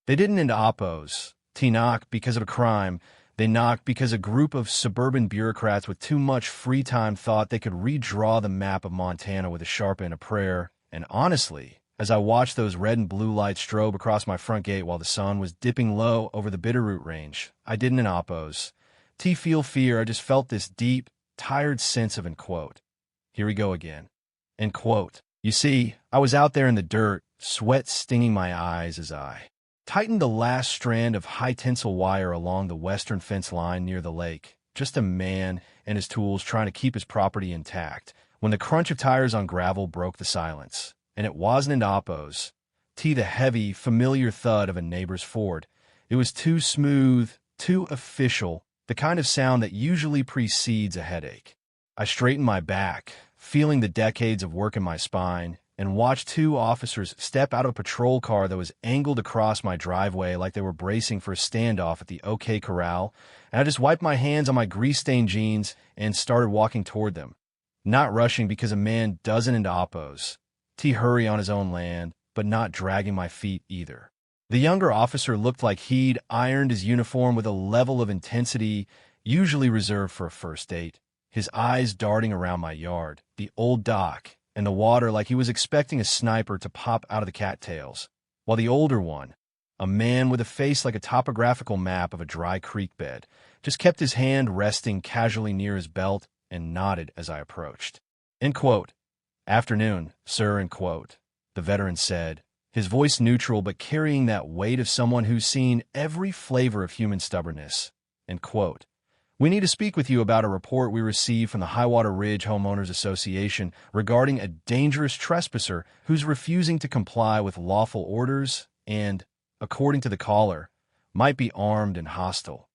They didn't end oppos. T knock because of a crime. They knocked because a group of suburban bureaucrats with too much free time thought they could redraw the map of Montana with a sharp end of prayer. And honestly, as I watched those red and blue lights strobe across my front gate while the sun was dipping low over the Bitterroot Range, I didn't end oppos. T feel fear, I just felt this deep, tired sense of, end quote. Here we go again. End quote. You see, I was out there in the dirt, sweat stinging my eyes as I tightened the last strand of high-tensile wire along the western fence line near the lake, just a man and his tools trying to keep his property intact, when the crunch of tires on gravel broke the silence. And it wasn't an oppos. T the heavy, familiar thud of a neighbor's Ford. It was too smooth, too official, the kind of sound that usually precedes a headache. I straightened my back, feeling the decades of work in my spine, and watched two officers step out of a patrol car that was angled across my driveway like they were bracing for a standoff at the OK Corral, and I just wiped my hands on my grease-stained jeans and started walking toward them. Not rushing because a man doesn't end oppos. T hurry on his own land, but not dragging my feet either. The younger officer looked like he'd ironed his uniform with a level of intensity usually reserved for a first date, his eyes darting around my yard, the old dock, and the water like he was expecting a sniper to pop out of the cattails, while the older one, a man with a face like a topographical map of a dry creek bed, just kept his hand resting casually near his belt and nodded as I approached. End quote. Afternoon, sir, end quote, the veteran said, his voice neutral but carrying that weight of someone who's seen every flavor of human stubbornness. End quote. We need to speak with you about a report we received from the Highwater Ridge Homeowners Association regarding a dangerous trespasser who's refusing to comply with lawful orders and, according to the caller, might be armed and hostile.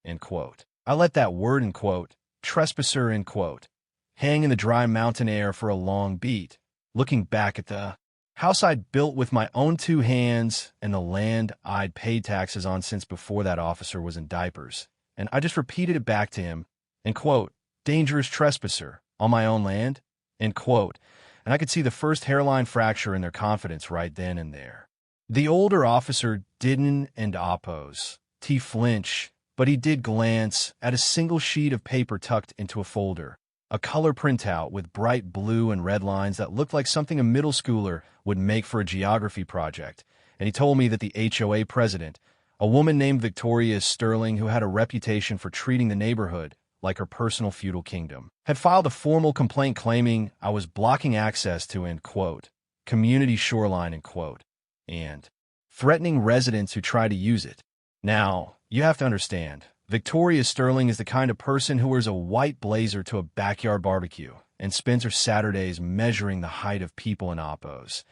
End quote. I let that word, end quote, trespasser, end quote, hang in the dry mountain air for a long beat, looking back at the house I'd built with my own two hands and the land I'd paid taxes on since before that officer was in diapers. And I just repeated it back to him, end quote, dangerous trespasser, on my own land, end quote, and I could see the first hairline fracture in their confidence right then and there. The older officer didn't end oppos. T flinch, but he did glance at a single sheet of paper tucked into a folder, a color printout with bright blue and red lines that looked like something a middle schooler would make for a geography project, and he told me that the HOA president, a woman named Victoria Sterling who had a reputation for treating the neighborhood like her personal feudal kingdom, had filed a formal complaint claiming I was blocking access to, end quote, community shoreline, end quote, and threatening residents who try to use it. Now, you have to understand, Victoria Sterling is the kind of person who wears a white blazer to a backyard barbecue and spends her Saturdays measuring the height of people in oppos,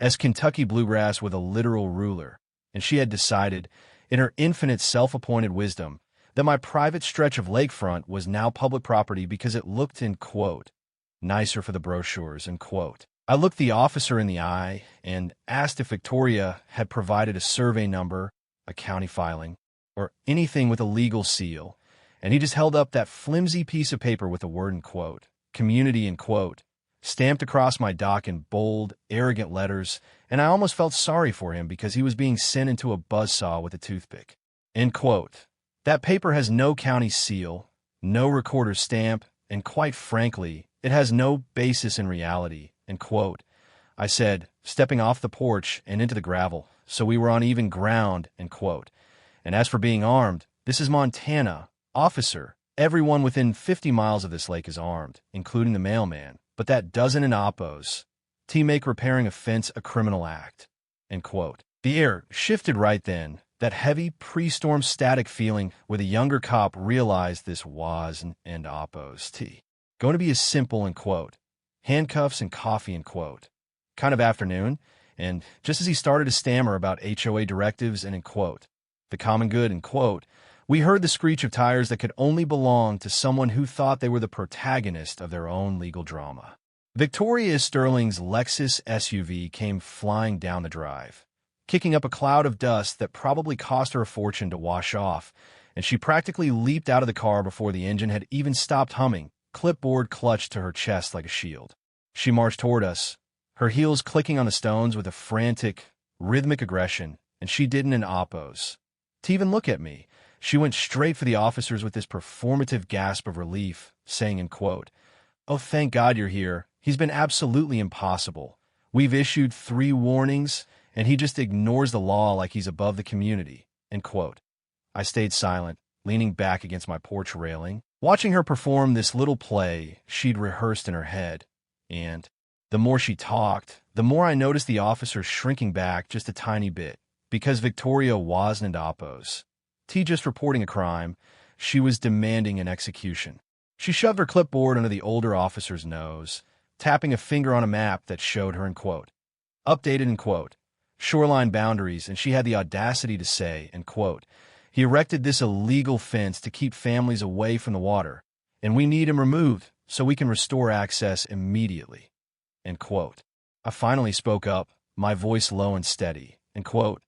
as Kentucky bluegrass with a literal ruler, and she had decided, in her infinite self-appointed wisdom, that my private stretch of lakefront was now public property because it looked, end quote, nicer for the brochures, end quote. I looked the officer in the eye and asked if Victoria had provided a survey number, a county filing, or anything with a legal seal, and he just held up that flimsy piece of paper with the word, end quote, community, end quote, stamped across my dock in bold, arrogant letters, and I almost felt sorry for him because he was being sent into a buzzsaw with a toothpick. End quote. That paper has no county seal, no recorder's stamp, and quite frankly, it has no basis in reality, end quote. I said, stepping off the porch and into the gravel, so we were on even ground, end quote. And as for being armed, this is Montana. Officer, everyone within 50 miles of this lake is armed, including the mailman. But that doesn't in oppos. T make repairing a fence a criminal act. End quote. The air shifted right then, that heavy pre-storm static feeling where the younger cop realized this was an end oppos. T. Going to be as simple, end quote. Handcuffs and coffee, end quote. Kind of afternoon, and just as he started to stammer about HOA directives and, end quote, the common good, end quote, we heard the screech of tires that could only belong to someone who thought they were the protagonist of their own legal drama. Victoria Sterling's Lexus SUV came flying down the drive, kicking up a cloud of dust that probably cost her a fortune to wash off, and she practically leaped out of the car before the engine had even stopped humming, clipboard clutched to her chest like a shield. She marched toward us, her heels clicking on the stones with a frantic, rhythmic aggression, and she didn't in Oppos. To even look at me, she went straight for the officers with this performative gasp of relief, saying in quote, "Oh, thank God you're here. He's been absolutely impossible. We've issued 3 warnings, and he just ignores the law like he's above the community." End quote. I stayed silent, leaning back against my porch railing, watching her perform this little play she'd rehearsed in her head. And the more she talked, the more I noticed the officer shrinking back just a tiny bit, because Victoria wasn't in Oppos. T just reporting a crime, she was demanding an execution. She shoved her clipboard under the older officer's nose, tapping a finger on a map that showed her in quote, updated in quote, shoreline boundaries, and she had the audacity to say, in quote, "He erected this illegal fence to keep families away from the water, and we need him removed so we can restore access immediately." End quote. I finally spoke up, my voice low and steady, in quote,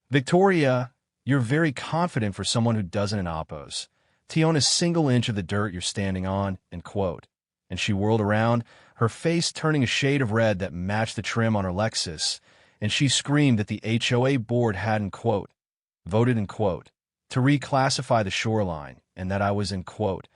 "Victoria, you're very confident for someone who doesn't in Oppos. To own a single inch of the dirt you're standing on," end quote. And she whirled around, her face turning a shade of red that matched the trim on her Lexus, and she screamed that the HOA board had, in quote, voted, in quote, to reclassify the shoreline, and that I was, in quote,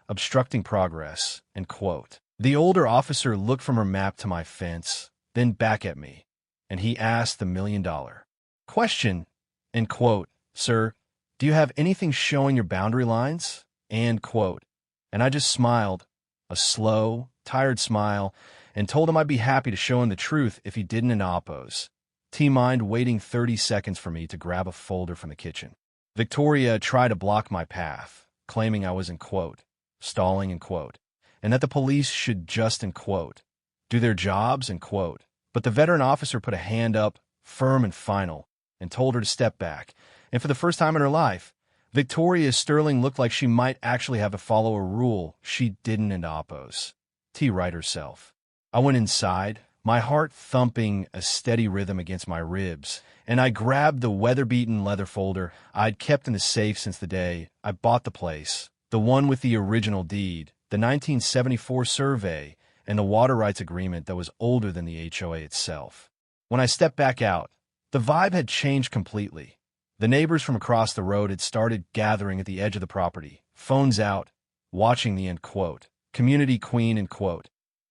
obstructing progress, end quote. The older officer looked from her map to my fence, then back at me, and he asked the $1,000,000 question, end quote, "Sir, do you have anything showing your boundary lines?" End quote. And I just smiled, a slow, tired smile, and told him I'd be happy to show him the truth if he didn't in Oppos. T-mind waiting 30 seconds for me to grab a folder from the kitchen. Victoria tried to block my path, claiming I was, in quote, stalling, in quote, and that the police should just, in quote, do their jobs, in quote. But the veteran officer put a hand up, firm and final, and told her to step back. And for the first time in her life, Victoria Sterling looked like she might actually have to follow a rule she didn't in Oppos. T right herself. I went inside, my heart thumping a steady rhythm against my ribs, and I grabbed the weather-beaten leather folder I'd kept in the safe since the day I bought the place, the one with the original deed, the 1974 survey, and the water rights agreement that was older than the HOA itself. When I stepped back out, the vibe had changed completely. The neighbors from across the road had started gathering at the edge of the property, phones out, watching the, end quote, community queen, end quote,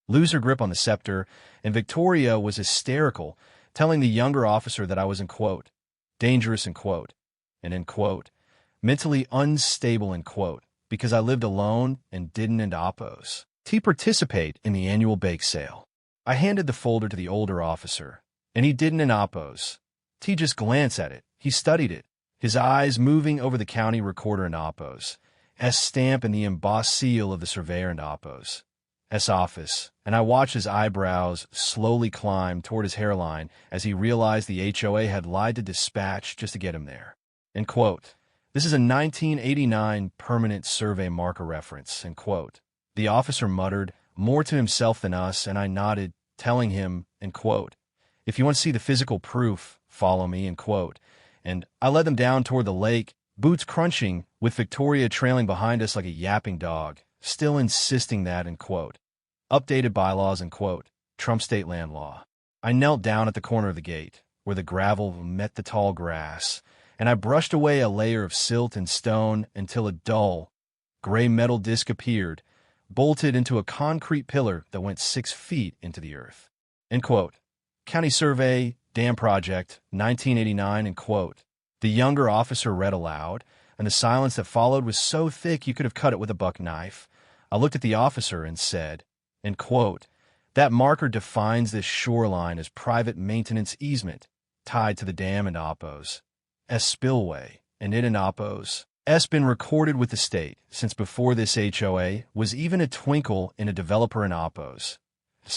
lose her grip on the scepter, and Victoria was hysterical, telling the younger officer that I was, in quote, dangerous, in quote, and, in quote, mentally unstable, in quote, because I lived alone and didn't in Oppos. T participate in the annual bake sale. I handed the folder to the older officer, and he didn't in Oppos. T just glanced at it. He studied it, his eyes moving over the county recorder in Oppos, S stamp and the embossed seal of the surveyor in Oppos, S office, and I watched his eyebrows slowly climb toward his hairline as he realized the HOA had lied to dispatch just to get him there. End quote. This is a 1989 permanent survey marker reference, end quote. The officer muttered, more to himself than us, and I nodded, telling him, end quote, if you want to see the physical proof, follow me, end quote. And I led them down toward the lake, boots crunching, with Victoria trailing behind us like a yapping dog, still insisting that, end quote, updated bylaws, end quote, Trump state land law. I knelt down at the corner of the gate, where the gravel met the tall grass, and I brushed away a layer of silt and stone until a dull, gray metal disc appeared, bolted into a concrete pillar that went 6 feet into the earth. End quote. County Survey, Dam Project, 1989, end quote. The younger officer read aloud, and the silence that followed was so thick you could have cut it with a buck knife. I looked at the officer and said, end quote, that marker defines this shoreline as private maintenance easement tied to the dam in Oppos, S spillway, and it in Oppos, S been recorded with the state since before this HOA was even a twinkle in a developer in Oppos,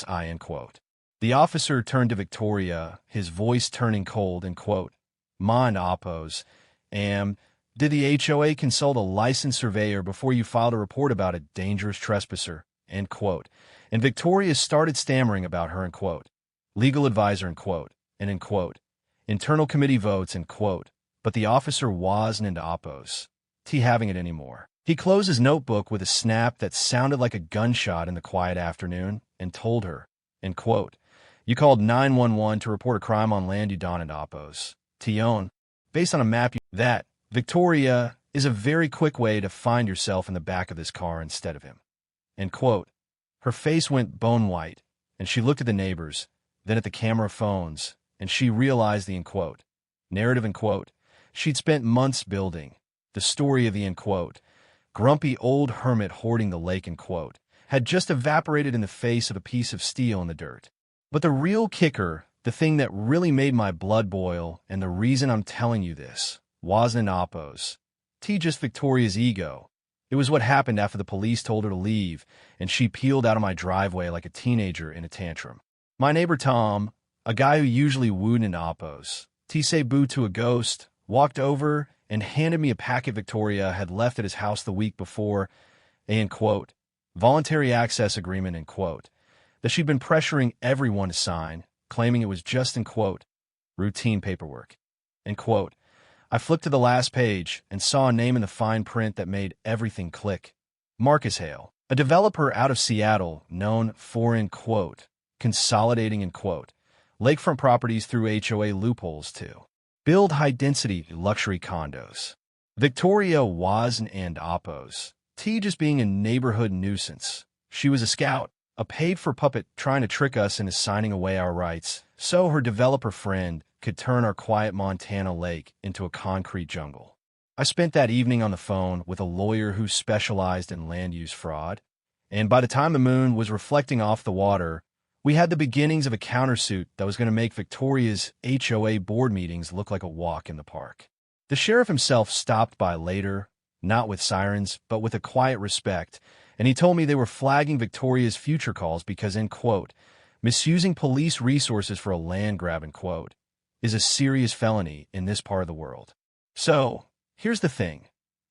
I, end quote. The officer turned to Victoria, his voice turning cold, end quote, mind Oppos, did the HOA consult a licensed surveyor before you filed a report about a dangerous trespasser, end quote. And Victoria started stammering about her, end quote, legal advisor, end quote, and, end quote, internal committee votes, end quote, but the officer wasn't into Oppos. T having it anymore. He closed his notebook with a snap that sounded like a gunshot in the quiet afternoon and told her, end quote, you called 911 to report a crime on land you don't in Oppos. Tion, based on a map that Victoria is a very quick way to find yourself in the back of this car instead of him. End quote. Her face went bone white, and she looked at the neighbors, then at the camera phones, and she realized the end quote. Narrative end quote. She'd spent months building. The story of the end quote. Grumpy old hermit hoarding the lake end quote had just evaporated in the face of a piece of steel in the dirt. But the real kicker, the thing that really made my blood boil, and the reason I'm telling you this, wasn't an oppos. Just Victoria's ego. It was what happened after the police told her to leave, and she peeled out of my driveway like a teenager in a tantrum. My neighbor Tom, a guy who usually wooed in oppos, say boo to a ghost, walked over and handed me a packet Victoria had left at his house the week before, end quote, voluntary access agreement, end quote, that she'd been pressuring everyone to sign, claiming it was just, end quote, routine paperwork, end quote. I flipped to the last page and saw a name in the fine print that made everything click. Marcus Hale, a developer out of Seattle known for, end quote, consolidating, end quote, lakefront properties through HOA loopholes to build high-density luxury condos. Victoria was and oppos. Just being a neighborhood nuisance. She was a scout, a paid-for puppet trying to trick us into signing away our rights, so her developer friend could turn our quiet Montana lake into a concrete jungle. I spent that evening on the phone with a lawyer who specialized in land use fraud, and by the time the moon was reflecting off the water, we had the beginnings of a countersuit that was going to make Victoria's HOA board meetings look like a walk in the park. The sheriff himself stopped by later, not with sirens, but with a quiet respect, and he told me they were flagging Victoria's future calls because, end quote, misusing police resources for a land grab, end quote, is a serious felony in this part of the world. So, here's the thing.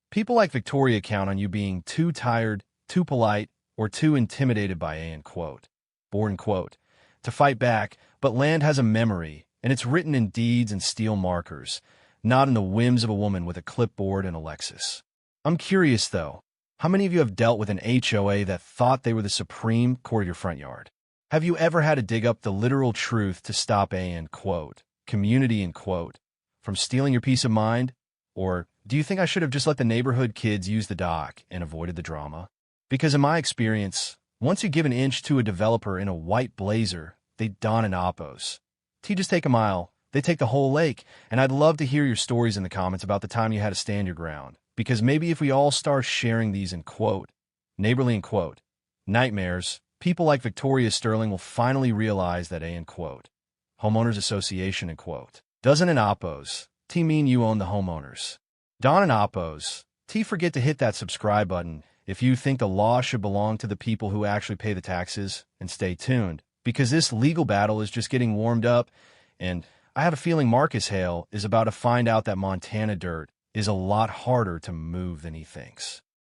People like Victoria count on you being too tired, too polite, or too intimidated by end quote, or, end quote, to fight back, but land has a memory, and it's written in deeds and steel markers, not in the whims of a woman with a clipboard and a Lexus. I'm curious, though, how many of you have dealt with an HOA that thought they were the supreme court of your front yard? Have you ever had to dig up the literal truth to stop a, end quote, community, end quote, from stealing your peace of mind? Or do you think I should have just let the neighborhood kids use the dock and avoided the drama? Because in my experience, once you give an inch to a developer in a white blazer, they don an oppos. Just take a mile, they take the whole lake, and I'd love to hear your stories in the comments about the time you had to stand your ground. Because maybe if we all start sharing these, end quote, neighborly, end quote, nightmares, people like Victoria Sterling will finally realize that end quote, homeowners association, end quote, doesn't an oppos, mean you own the homeowners. Don an oppos, forget to hit that subscribe button if you think the law should belong to the people who actually pay the taxes, and stay tuned, because this legal battle is just getting warmed up, and I have a feeling Marcus Hale is about to find out that Montana dirt is a lot harder to move than he thinks.